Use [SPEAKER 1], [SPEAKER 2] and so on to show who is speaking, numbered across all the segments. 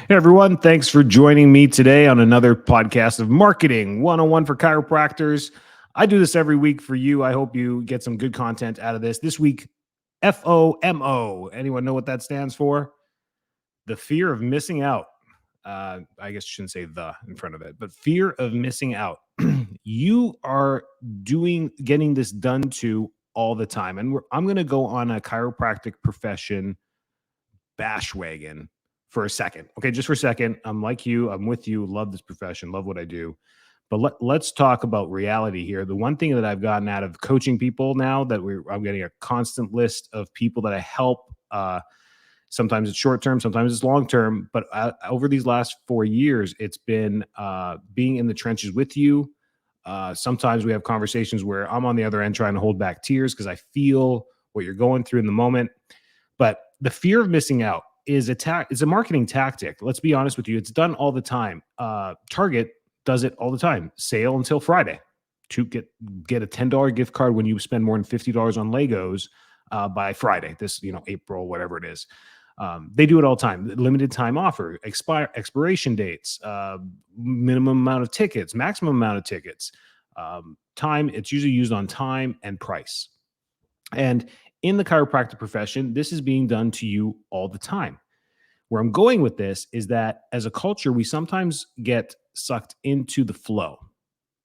[SPEAKER 1] Hey everyone, thanks for joining me today on another podcast of Marketing 101 for Chiropractors. I do this every week for you. I hope you get some good content out of this. This week, FOMO. Anyone know what that stands for? The fear of missing out. I guess you shouldn't say the in front of it, but fear of missing out. You are getting this done to all the time. And I'm going to go on a chiropractic profession bash wagon for a second. Okay, just for a second. I'm like you. I'm with you. Love this profession. Love what I do. But let's talk about reality here. The one thing that I've gotten out of coaching people now that I'm getting a constant list of people that I help. Sometimes it's short term, sometimes it's long term. But over these last 4 years, it's been being in the trenches with you. Sometimes we have conversations where I'm on the other end trying to hold back tears because I feel what you're going through in the moment. But the fear of missing out is a marketing tactic. Let's be honest with you. It's done all the time. Target does it all the time. Sale until Friday to get a $10 gift card when you spend more than $50 on Legos by Friday, April, whatever it is. They do it all the time. Limited time offer, expiration dates, minimum amount of tickets, maximum amount of tickets, time. It's usually used on time and price. And in the chiropractic profession, this is being done to you all the time. Where I'm going with this is that as a culture, we sometimes get sucked into the flow.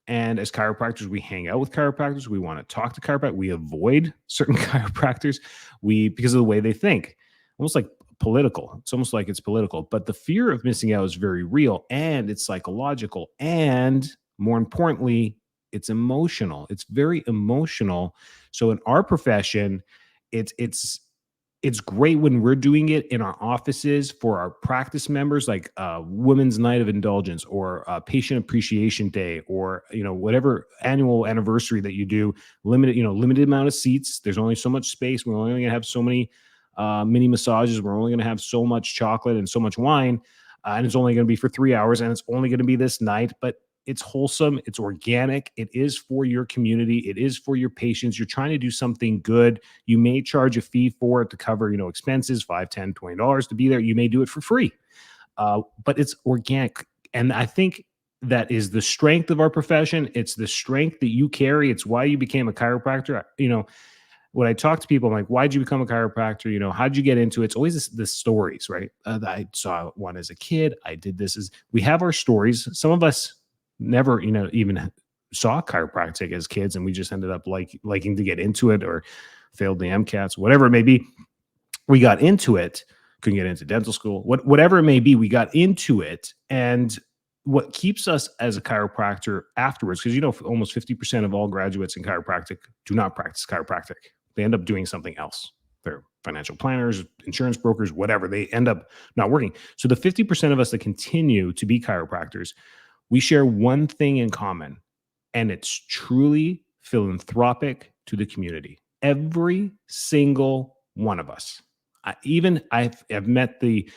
[SPEAKER 1] And as chiropractors, we hang out with chiropractors. We want to talk to chiropractors. We avoid certain chiropractors because of the way they think, almost like political. It's almost like it's political. But the fear of missing out is very real, and it's psychological. And more importantly, it's emotional. It's very emotional. So in our profession, it's great when we're doing it in our offices for our practice members, like Women's Night of Indulgence or Patient Appreciation Day, or whatever annual anniversary that you do. Limited amount of seats. There's only so much space. We're only going to have so many mini massages. We're only going to have so much chocolate and so much wine, and it's only going to be for 3 hours, and it's only going to be this night. But it's wholesome. It's organic. It is for your community. It is for your patients. You're trying to do something good. You may charge a fee for it to cover, expenses, $5, $10, $20 to be there. You may do it for free, but it's organic. And I think that is the strength of our profession. It's the strength that you carry. It's why you became a chiropractor. When I talk to people, I'm like, why'd you become a chiropractor? How'd you get into it? It's always the stories, right? I saw one as a kid. I did this. We have our stories. Some of us never, even saw chiropractic as kids, and we just ended up liking to get into it, or failed the MCATs, whatever it may be. We got into it, couldn't get into dental school, whatever it may be. We got into it, and what keeps us as a chiropractor afterwards, because almost 50% of all graduates in chiropractic do not practice chiropractic. They end up doing something else. They're financial planners, insurance brokers, whatever. They end up not working. So the 50% of us that continue to be chiropractors, we share one thing in common, and it's truly philanthropic to the community. Every single one of us. I've met the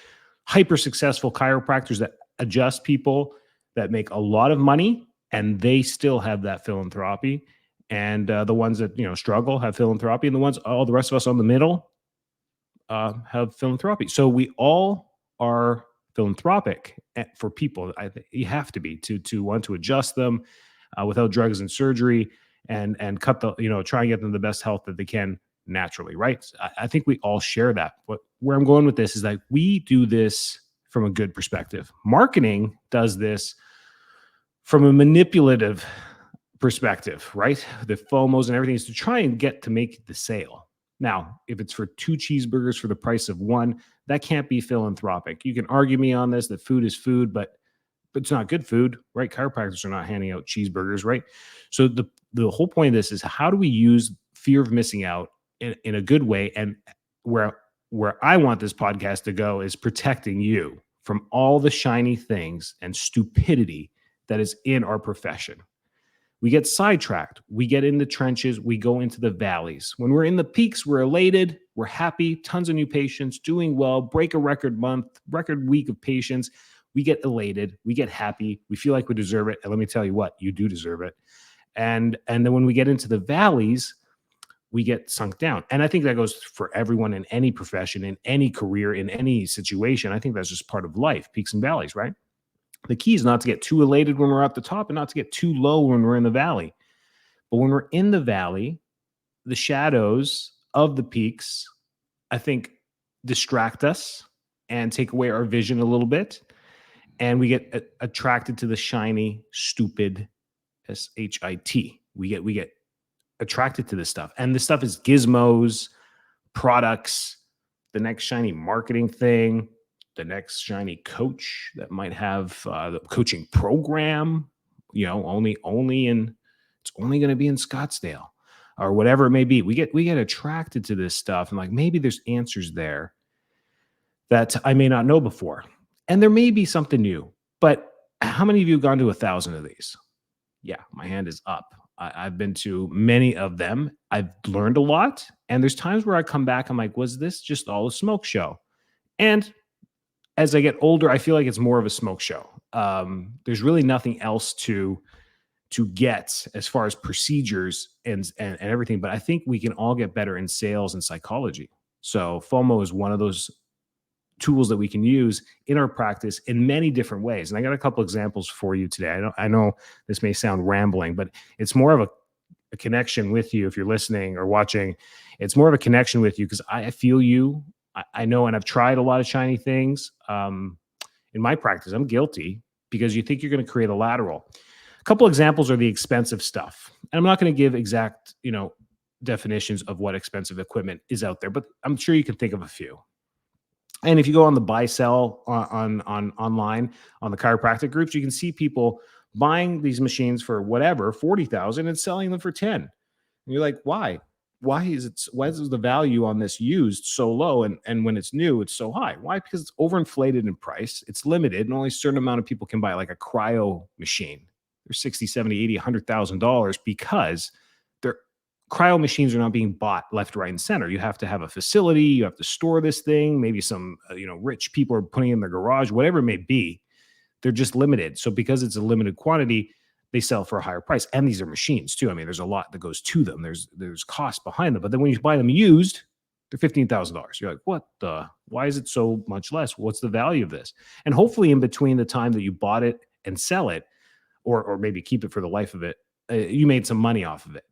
[SPEAKER 1] hyper successful chiropractors that adjust people that make a lot of money, and they still have that philanthropy. And the ones that struggle have philanthropy, and all the rest of us on the middle have philanthropy. So we all are philanthropic for people. I think you have to be to want to adjust them without drugs and surgery, and cut try and get them the best health that they can naturally, right? I think we all share that. But where I'm going with this is that we do this from a good perspective. Marketing does this from a manipulative perspective, right? The FOMOs and everything is to try and get to make the sale. Now, if it's for 2 cheeseburgers for the price of 1, that can't be philanthropic. You can argue me on this, that food is food, but it's not good food, right? Chiropractors are not handing out cheeseburgers, right? So the whole point of this is, how do we use fear of missing out in a good way? And where I want this podcast to go is protecting you from all the shiny things and stupidity that is in our profession. We get sidetracked. We get in the trenches. We go into the valleys. When we're in the peaks, we're elated. We're happy. Tons of new patients, doing well, break a record month, record week of patients. We get elated. We get happy. We feel like we deserve it. And let me tell you what, you do deserve it. And then when we get into the valleys, we get sunk down. And I think that goes for everyone in any profession, in any career, in any situation. I think that's just part of life, peaks and valleys, right? The key is not to get too elated when we're at the top and not to get too low when we're in the valley. But when we're in the valley, the shadows of the peaks, I think, distract us and take away our vision a little bit. And we get attracted to the shiny, stupid, SHIT. We get attracted to this stuff. And this stuff is gizmos, products, the next shiny marketing thing, the next shiny coach that might have the coaching program, it's only going to be in Scottsdale or whatever it may be. We get attracted to this stuff, and like maybe there's answers there that I may not know before. And there may be something new, but how many of you have gone to 1,000 of these? Yeah, my hand is up. I've been to many of them. I've learned a lot. And there's times where I come back, I'm like, was this just all a smoke show? And as I get older, I feel like it's more of a smoke show. There's really nothing else to get as far as procedures and everything. But I think we can all get better in sales and psychology. So FOMO is one of those tools that we can use in our practice in many different ways. And I got a couple examples for you today. I know this may sound rambling, but it's more of a connection with you. If you're listening or watching, it's more of a connection with you because I feel you. I know, and I've tried a lot of shiny things. In my practice, I'm guilty because you think you're going to create a lateral. A couple examples are the expensive stuff. And I'm not going to give exact, definitions of what expensive equipment is out there, but I'm sure you can think of a few. And if you go on the buy sell on online on the chiropractic groups, you can see people buying these machines for whatever, 40,000 and selling them for 10. And you're like, why? Why is the value on this used so low? And when it's new, it's so high. Why? Because it's overinflated in price. It's limited and only a certain amount of people can buy like a cryo machine. They're 60, 70, 80, $100,000 because they're cryo machines are not being bought left, right, and center. You have to have a facility. You have to store this thing. Maybe some, rich people are putting it in their garage, whatever it may be. They're just limited. So because it's a limited quantity, they sell for a higher price. And these are machines too. I mean, there's a lot that goes to them. There's cost behind them. But then when you buy them used, they're $15,000. You're like, why is it so much less? What's the value of this? And hopefully in between the time that you bought it and sell it, or maybe keep it for the life of it, you made some money off of it.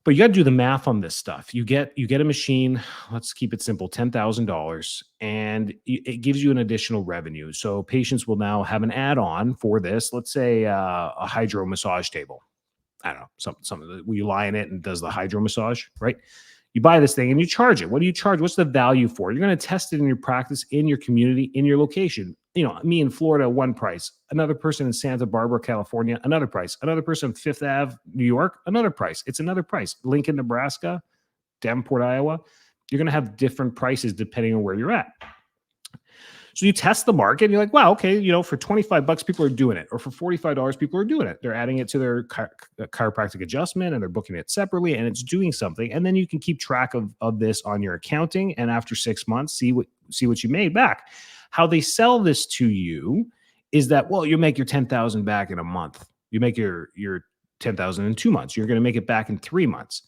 [SPEAKER 1] But you got to do the math on this stuff. You get a machine, let's keep it simple, $10,000, and it gives you an additional revenue. So patients will now have an add-on for this. Let's say a hydro massage table. I don't know, something where you lie in it and does the hydro massage, right? You buy this thing and you charge it. What do you charge? What's the value for it? You're going to test it in your practice, in your community, in your location. Me in Florida, one price. Another person in Santa Barbara, California, another price. Another person in Fifth Ave, New York, another price. It's another price. Lincoln, Nebraska, Davenport, Iowa. You're going to have different prices depending on where you're at. So you test the market and you're like, wow, okay, for $25, people are doing it. Or for $45, people are doing it. They're adding it to their chiropractic adjustment and they're booking it separately and it's doing something. And then you can keep track of this on your accounting. And after 6 months, see what you made back. How they sell this to you is that, well, you make your 10,000 back in a month. You make your 10,000 in 2 months. You're going to make it back in 3 months.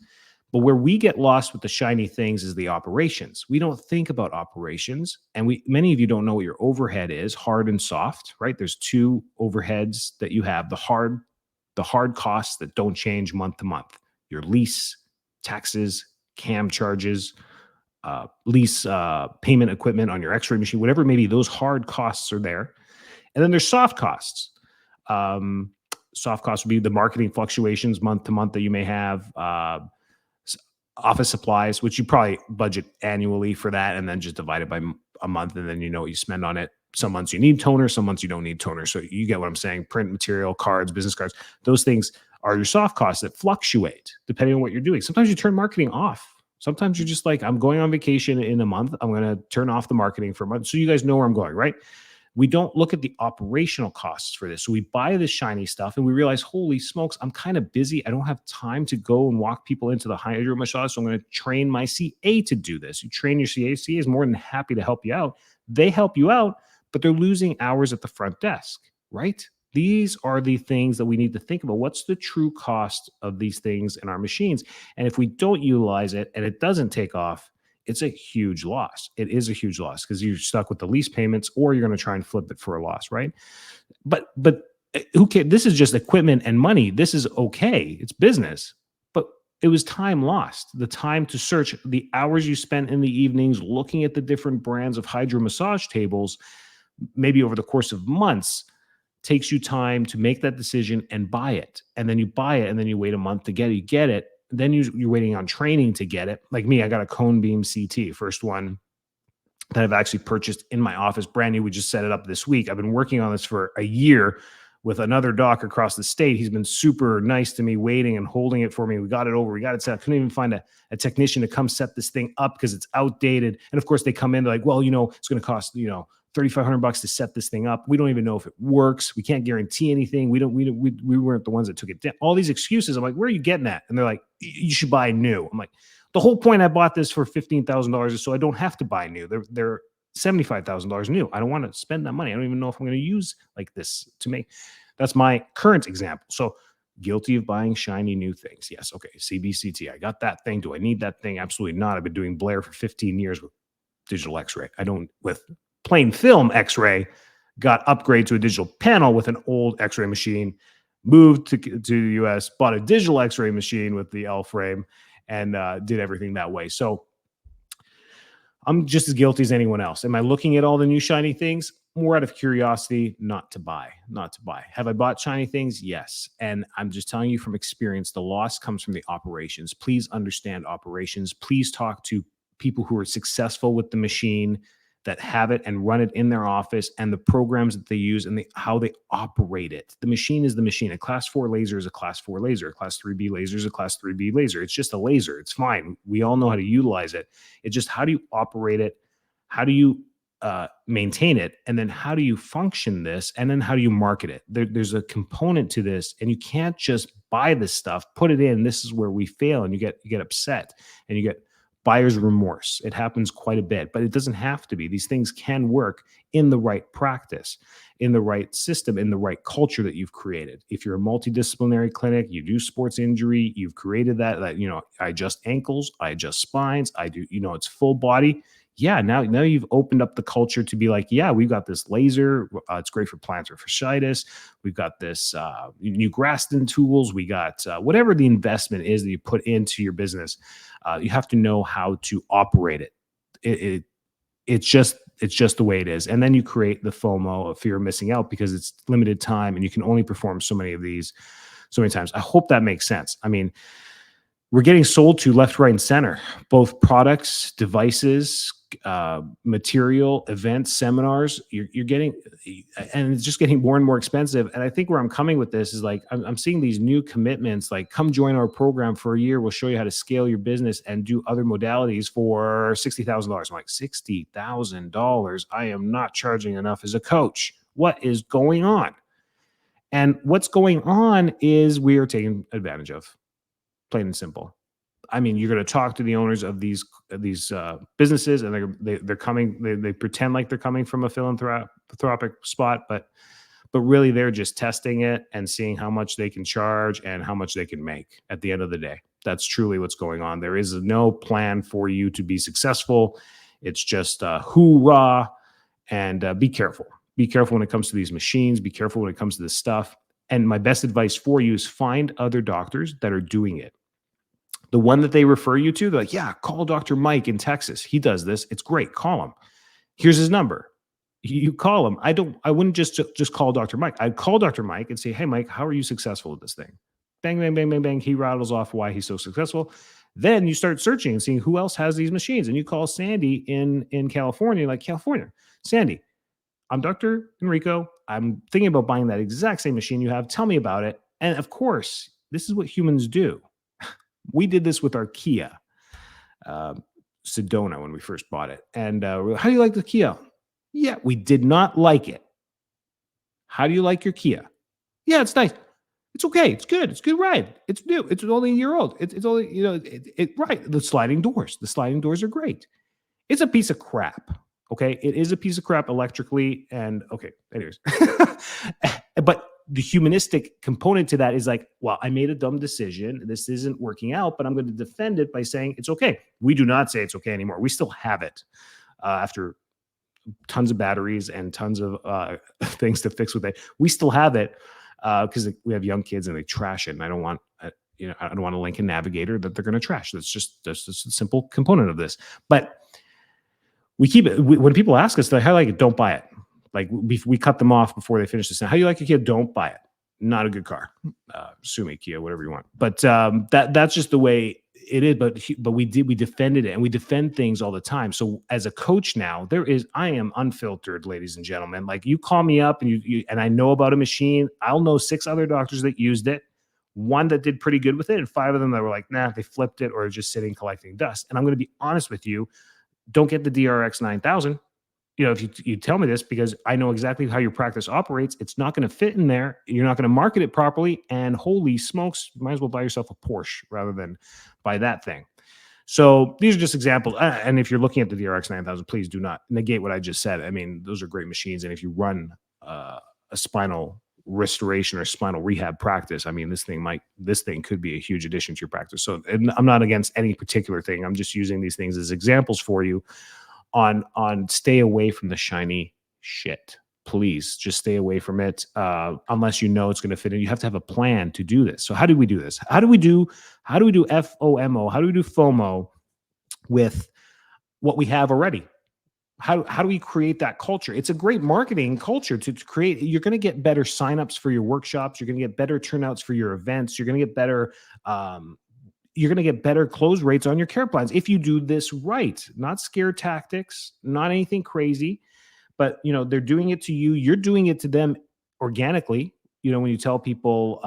[SPEAKER 1] But where we get lost with the shiny things is the operations. We don't think about operations. And many of you don't know what your overhead is, hard and soft, right? There's two overheads that you have. The hard costs that don't change month to month. Your lease, taxes, cam charges, lease payment equipment on your x-ray machine, whatever it may be, those hard costs are there. And then there's soft costs. Soft costs would be the marketing fluctuations month to month that you may have, office supplies, which you probably budget annually for that and then just divide it by a month and then you know what you spend on it. Some months you need toner, some months you don't need toner. So you get what I'm saying. Print material, cards, business cards, those things are your soft costs that fluctuate depending on what you're doing. Sometimes you turn marketing off. Sometimes you're just like, I'm going on vacation in a month. I'm going to turn off the marketing for a month. So you guys know where I'm going, right? We don't look at the operational costs for this. So we buy this shiny stuff and we realize, holy smokes, I'm kind of busy. I don't have time to go and walk people into the hydro massage. So I'm going to train my CA to do this. You train your CA. CA is more than happy to help you out. They help you out, but they're losing hours at the front desk, right? These are the things that we need to think about. What's the true cost of these things in our machines? And if we don't utilize it and it doesn't take off, it's a huge loss. It is a huge loss because you're stuck with the lease payments, or you're going to try and flip it for a loss, right? But who cares? This is just equipment and money. This is okay. It's business. But it was time lost. The time to search, the hours you spent in the evenings looking at the different brands of hydro massage tables, maybe over the course of months, takes you time to make that decision and buy it. And then you buy it, and then you wait a month to get it. You get it. Then you're waiting on training to get it. Like me, I got a cone beam CT, first one that I've actually purchased in my office, brand new. We just set it up this week. I've been working on this for a year with another doc across the state. He's been super nice to me, waiting and holding it for me. We got it over. We got it set. I couldn't even find a technician to come set this thing up because it's outdated. And of course, they come in, they're like, well, it's going to cost, $3,500 to set this thing up. We don't even know if it works. We can't guarantee anything. We weren't the ones that took it down. All these excuses. I'm like, where are you getting at? And they're like, you should buy new. I'm like, the whole point I bought this for $15,000 is so I don't have to buy new. They're $75,000 new. I don't want to spend that money. I don't even know if I'm going to use like this to make. That's my current example. So guilty of buying shiny new things. Yes. Okay. CBCT. I got that thing. Do I need that thing? Absolutely not. I've been doing Blair for 15 years with digital X-ray. I don't with plain film X-ray. Got upgrade to a digital panel with an old X-ray machine. Moved to the US. Bought a digital X-ray machine with the L frame, and did everything that way. So I'm just as guilty as anyone else. Am I looking at all the new shiny things? More out of curiosity, not to buy. Have I bought shiny things? Yes. And I'm just telling you from experience, the loss comes from the operations. Please understand operations. Please talk to people who are successful with the machine, that have it and run it in their office, and the programs that they use and how they operate it. The machine is the machine. A class 4 laser is a class 4 laser. A class 3B laser is a class 3B laser. It's just a laser. It's fine. We all know how to utilize it. It's just, how do you operate it? How do you maintain it? And then how do you function this? And then how do you market it? There's a component to this, and you can't just buy this stuff, put it in. This is where we fail, and you get upset, and you get buyer's remorse. It happens quite a bit, but it doesn't have to be. These things can work in the right practice, in the right system, in the right culture that you've created. If you're a multidisciplinary clinic, you do sports injury, you've created that, I adjust ankles, I adjust spines, I do, it's full body. Yeah, now you've opened up the culture to be like, yeah, we've got this laser. It's great for plantar fasciitis. We've got this new Graston tools. We got whatever the investment is that you put into your business. You have to know how to operate it. It's just the way it is. And then you create the FOMO, of fear of missing out, because it's limited time and you can only perform so many of these so many times. I hope that makes sense. I mean, we're getting sold to left, right, and center, both products, devices, material, events, seminars. You're getting, and it's just getting more and more expensive. And I think where I'm coming with this is like, I'm seeing these new commitments, like, come join our program for a year. We'll show you how to scale your business and do other modalities for $60,000. I'm like, $60,000? I am not charging enough as a coach. What is going on? And what's going on is we are taken advantage of. Plain and simple. I mean, you're going to talk to the owners of these businesses, and they're coming. They pretend like they're coming from a philanthropic spot, but really they're just testing it and seeing how much they can charge and how much they can make at the end of the day. That's truly what's going on. There is no plan for you to be successful. It's just hoorah, and be careful. Be careful when it comes to these machines. Be careful when it comes to this stuff. And my best advice for you is find other doctors that are doing it. The one that they refer you to, they're like, yeah, call Dr. Mike in Texas. He does this. It's great. Call him. Here's his number. You call him. I wouldn't just call Dr. Mike. I'd call Dr. Mike and say, hey, Mike, how are you successful with this thing? Bang, bang, bang, bang, bang. He rattles off why he's so successful. Then you start searching and seeing who else has these machines. And you call Sandy in California, like, California, Sandy, I'm Dr. Enrico. I'm thinking about buying that exact same machine you have. Tell me about it. And of course, this is what humans do. We did this with our Kia Sedona when we first bought it. And how do you like the Kia? Yeah, we did not like it. How do you like your Kia? Yeah, it's nice. It's okay. It's good. It's a good ride. It's new. It's only a year old. It's only, right. The sliding doors are great. It's a piece of crap. Okay. It is a piece of crap electrically. And okay, anyways, but the humanistic component to that is like, well, I made a dumb decision. This isn't working out, but I'm going to defend it by saying it's okay. We do not say it's okay anymore. We still have it after tons of batteries and tons of things to fix with it. We still have it because we have young kids and they trash it. And I don't want, I don't want a Lincoln Navigator that they're going to trash. That's just a simple component of this. But we keep it. When people ask us, like, how do you like it? Don't buy it. Like we cut them off before they finish this. How do you like a Kia? Don't buy it. Not a good car. Sue me, Kia, whatever you want. But that's just the way it is. But we defended it, and we defend things all the time. So as a coach now, I am unfiltered, ladies and gentlemen. Like you call me up and and I know about a machine. I'll know 6 other doctors that used it, 1 that did pretty good with it, and 5 of them that were like, nah, they flipped it or just sitting collecting dust. And I'm going to be honest with you. Don't get the DRX 9000. If you tell me this, because I know exactly how your practice operates, it's not going to fit in there. You're not going to market it properly. And holy smokes, might as well buy yourself a Porsche rather than buy that thing. So these are just examples. And if you're looking at the DRX 9000, please do not negate what I just said. I mean, those are great machines. And if you run a spinal restoration or spinal rehab practice, I mean, this thing could be a huge addition to your practice. So I'm not against any particular thing. I'm just using these things as examples for you on stay away from the shiny shit. Please just stay away from it unless you know it's going to fit in. You have to have a plan to do this. So how do we do this? How do we do FOMO? How do we do FOMO with what we have already? How do we create that culture? It's a great marketing culture to create. You're going to get better signups for your workshops. You're going to get better turnouts for your events. You're going to get better close rates on your care plans if you do this right. Not scare tactics, not anything crazy, but they're doing it to you. You're doing it to them organically. When you tell people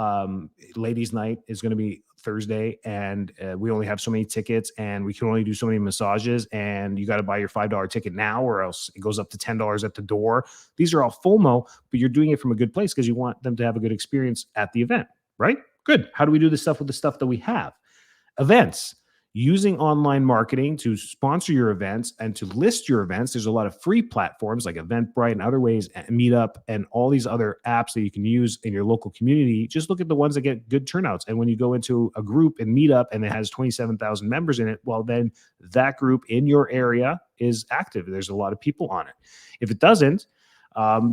[SPEAKER 1] ladies' night is going to be Thursday and we only have so many tickets and we can only do so many massages and you got to buy your $5 ticket now or else it goes up to $10 at the door. These are all FOMO, but you're doing it from a good place because you want them to have a good experience at the event, right? Good. How do we do this stuff with the stuff that we have? Events. Using online marketing to sponsor your events and to list your events. There's a lot of free platforms like Eventbrite and other ways, Meetup and all these other apps that you can use in your local community. Just look at the ones that get good turnouts. And when you go into a group in Meetup and it has 27,000 members in it, well, then that group in your area is active. There's a lot of people on it. If it doesn't,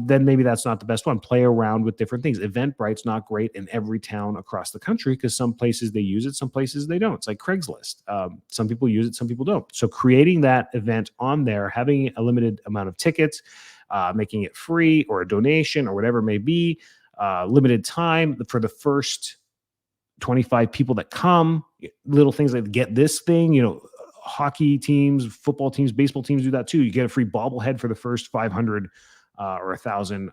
[SPEAKER 1] then maybe that's not the best one. Play around with different things. Eventbrite's not great in every town across the country because some places they use it, some places they don't. It's like Craigslist. Some people use it, some people don't. So creating that event on there, having a limited amount of tickets, making it free or a donation or whatever it may be, limited time for the first 25 people that come, little things like get this thing, hockey teams, football teams, baseball teams do that too. You get a free bobblehead for the first 500 or 1,000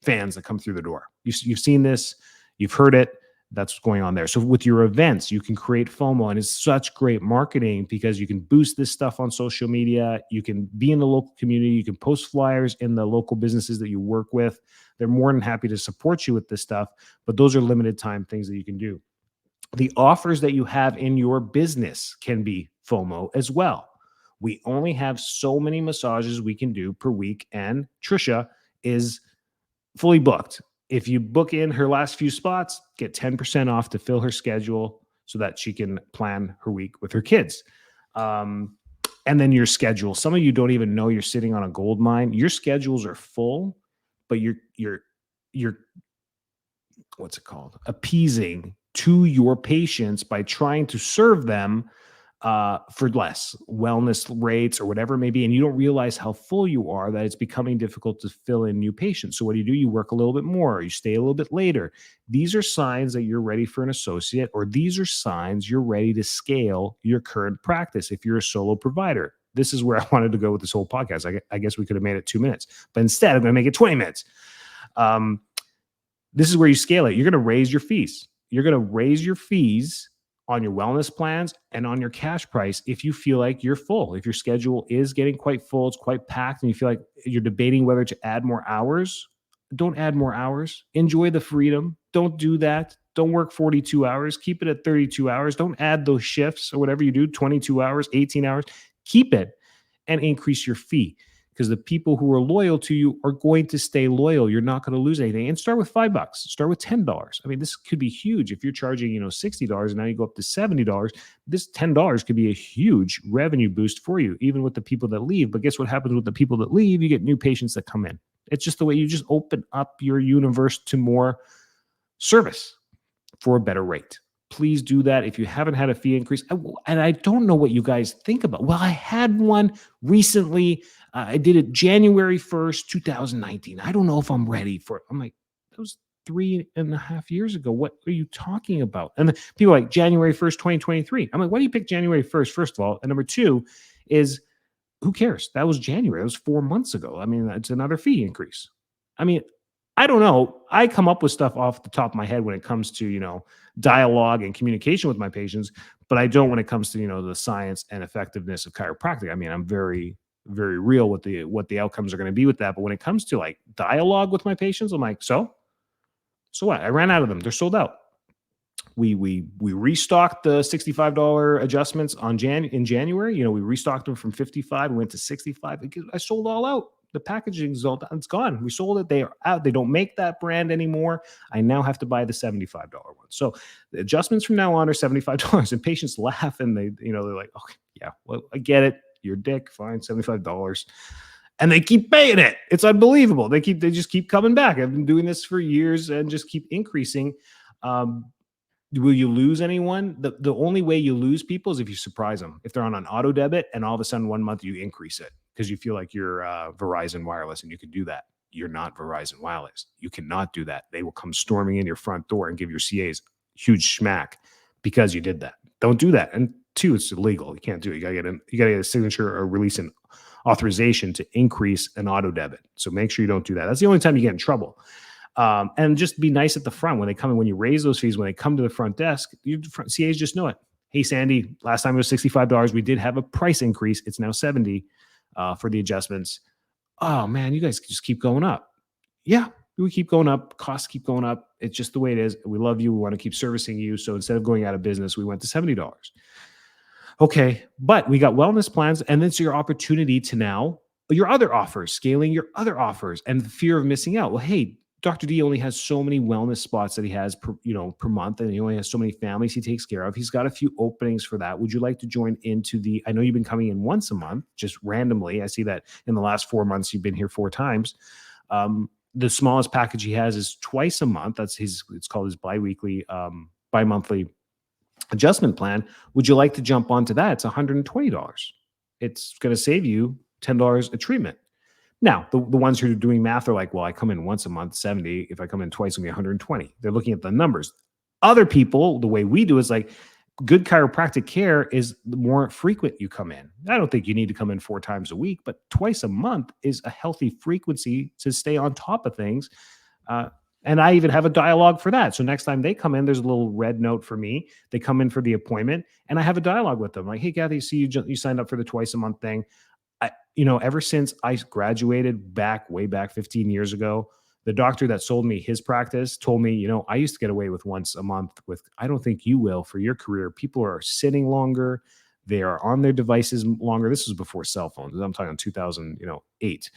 [SPEAKER 1] fans that come through the door. You've seen this, you've heard it. That's what's going on there. So with your events, you can create FOMO, and it's such great marketing because you can boost this stuff on social media. You can be in the local community. You can post flyers in the local businesses that you work with. They're more than happy to support you with this stuff, but those are limited time things that you can do. The offers that you have in your business can be FOMO as well. We only have so many massages we can do per week, and Trisha is fully booked. If you book in her last few spots, get 10% off to fill her schedule so that she can plan her week with her kids. And then your schedule. Some of you don't even know you're sitting on a gold mine. Your schedules are full, but you're what's it called? Appeasing to your patients by trying to serve them for less wellness rates or whatever it may be. And you don't realize how full you are, that it's becoming difficult to fill in new patients. So what do? You work a little bit more, you stay a little bit later. These are signs that you're ready for an associate, or these are signs you're ready to scale your current practice if you're a solo provider. This is where I wanted to go with this whole podcast. I guess we could have made it 2 minutes, but instead I'm going to make it 20 minutes. This is where you scale it. You're going to raise your fees. You're going to raise your fees on your wellness plans and on your cash price if you feel like you're full. If your schedule is getting quite full, it's quite packed, and you feel like you're debating whether to add more hours, don't add more hours. Enjoy the freedom. Don't do that. Don't work 42 hours. Keep it at 32 hours. Don't add those shifts or whatever you do, 22 hours, 18 hours. Keep it and increase your fee. because the people who are loyal to you are going to stay loyal. You're not going to lose anything. And start with $5, start with $10. I mean, this could be huge. If you're charging, $60 and now you go up to $70, this $10 could be a huge revenue boost for you, even with the people that leave. But guess what happens with the people that leave? You get new patients that come in. It's just the way you just open up your universe to more service for a better rate. Please do that. If you haven't had a fee increase, and I don't know what you guys think about. Well, I had one recently. I did it January 1st, 2019. I don't know if I'm ready for it. I'm like, that was 3.5 years ago. What are you talking about? And people are like, January 1st, 2023. I'm like, why do you pick January 1st, first of all? And number two is, who cares? That was January. That was 4 months ago. I mean, it's another fee increase. I mean, I don't know. I come up with stuff off the top of my head when it comes to, dialogue and communication with my patients, but I don't when it comes to, the science and effectiveness of chiropractic. I mean, I'm very, very real with what the outcomes are going to be with that. But when it comes to like dialogue with my patients, I'm like, so what? I ran out of them. They're sold out. We restocked the $65 adjustments in January. We restocked them from 55, we went to 65. I sold all out. The packaging is all done. It's gone. We sold it. They are out. They don't make that brand anymore. I now have to buy the $75 one. So the adjustments from now on are $75, and patients laugh and they're like, okay, yeah, well, I get it. You're a dick. Fine, $75. And they keep paying it. It's unbelievable. They just keep coming back. I've been doing this for years and just keep increasing. Will you lose anyone? The only way you lose people is if you surprise them. If they're on an auto debit and all of a sudden 1 month you increase it because you feel like you're Verizon Wireless and you can do that. You're not Verizon Wireless. You cannot do that. They will come storming in your front door and give your CAs huge schmack because you did that. Don't do that. And two, it's illegal. You can't do it. You gotta get a signature or release an authorization to increase an auto debit. So make sure you don't do that. That's the only time you get in trouble. And just be nice at the front when they come in. When you raise those fees, when they come to the front desk, CAs just know it. Hey, Sandy, last time it was $65. We did have a price increase. It's now $70 for the adjustments. Oh man, you guys just keep going up. Yeah, we keep going up. Costs keep going up. It's just the way it is. We love you. We want to keep servicing you. So instead of going out of business, we went to $70. Okay, but we got wellness plans, and it's your opportunity to now your other offers, scaling your other offers, and the fear of missing out. Well, hey, Dr. D only has so many wellness spots that he has per month, and he only has so many families he takes care of. He's got a few openings for that. Would you like to join into I know you've been coming in once a month, just randomly. I see that in the last 4 months, you've been here 4 times. The smallest package he has is twice a month. It's called his bi-monthly adjustment plan. Would you like to jump onto that? It's $120. It's going to save you $10 a treatment. Now, the ones who are doing math are like, well, I come in once a month, 70. If I come in twice, it'll be 120. They're looking at the numbers. Other people, the way we do is like, good chiropractic care is the more frequent you come in. I don't think you need to come in 4 times a week, but twice a month is a healthy frequency to stay on top of things. And I even have a dialogue for that. So next time they come in, there's a little red note for me. They come in for the appointment and I have a dialogue with them. Like, hey, Kathy, see you signed up for the twice a month thing. Ever since I graduated way back 15 years ago, the doctor that sold me his practice told me, I used to get away with once a month with, I don't think you will for your career. People are sitting longer. They are on their devices longer. This was before cell phones. I'm talking 2008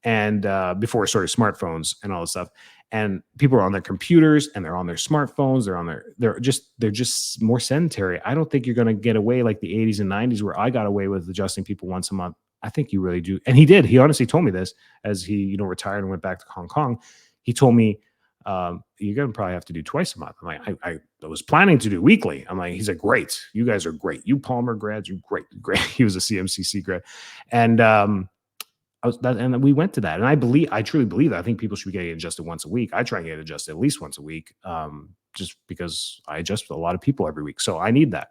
[SPEAKER 1] and before smartphones and all this stuff. And people are on their computers and they're on their smartphones. They're just more sedentary. I don't think you're going to get away like the 80s and 90s where I got away with adjusting people once a month. I think you really do. And he did. He honestly told me this as he, retired and went back to Hong Kong. He told me, you're going to probably have to do twice a month. I'm like, I was planning to do weekly. I'm like, he's like, great. You guys are great. You Palmer grads, you great. He was a CMCC grad. And, and we went to that. And I truly believe that. I think people should be getting adjusted once a week. I try and get adjusted at least once a week, just because I adjust with a lot of people every week. So I need that.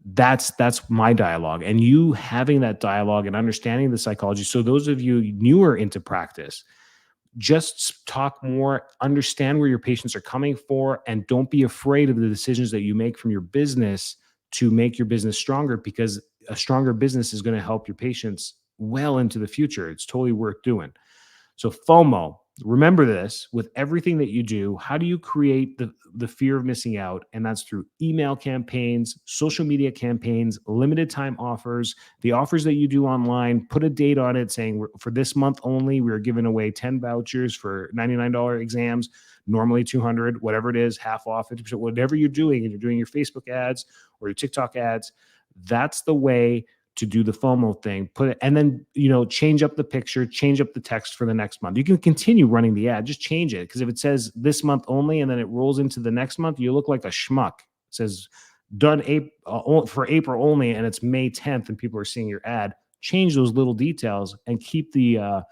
[SPEAKER 1] That's my dialogue, and you having that dialogue and understanding the psychology. So those of you newer into practice, just talk more, understand where your patients are coming for, and don't be afraid of the decisions that you make from your business to make your business stronger, because a stronger business is going to help your patients well into the future. It's totally worth doing. So FOMO, remember this with everything that you do. How do you create the fear of missing out? And that's through email campaigns, social media campaigns, limited time offers, the offers that you do online. Put a date on it saying for this month only, we're giving away 10 vouchers for $99 exams, normally 200, whatever it is, half off, 50%, whatever you're doing, and you're doing your Facebook ads or your TikTok ads. That's the way to do the FOMO thing. Put it, and then change up the picture, change up the text for the next month. You can continue running the ad, just change it, because if it says this month only and then it rolls into the next month, you look like a schmuck. It says done for April only, and it's May 10th, and people are seeing your ad. Change those little details and keep the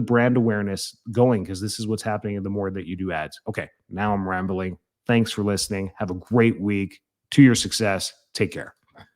[SPEAKER 1] brand awareness going, because this is what's happening the more that you do ads. Okay, now I'm rambling. Thanks for listening. Have a great week. To your success. Take care.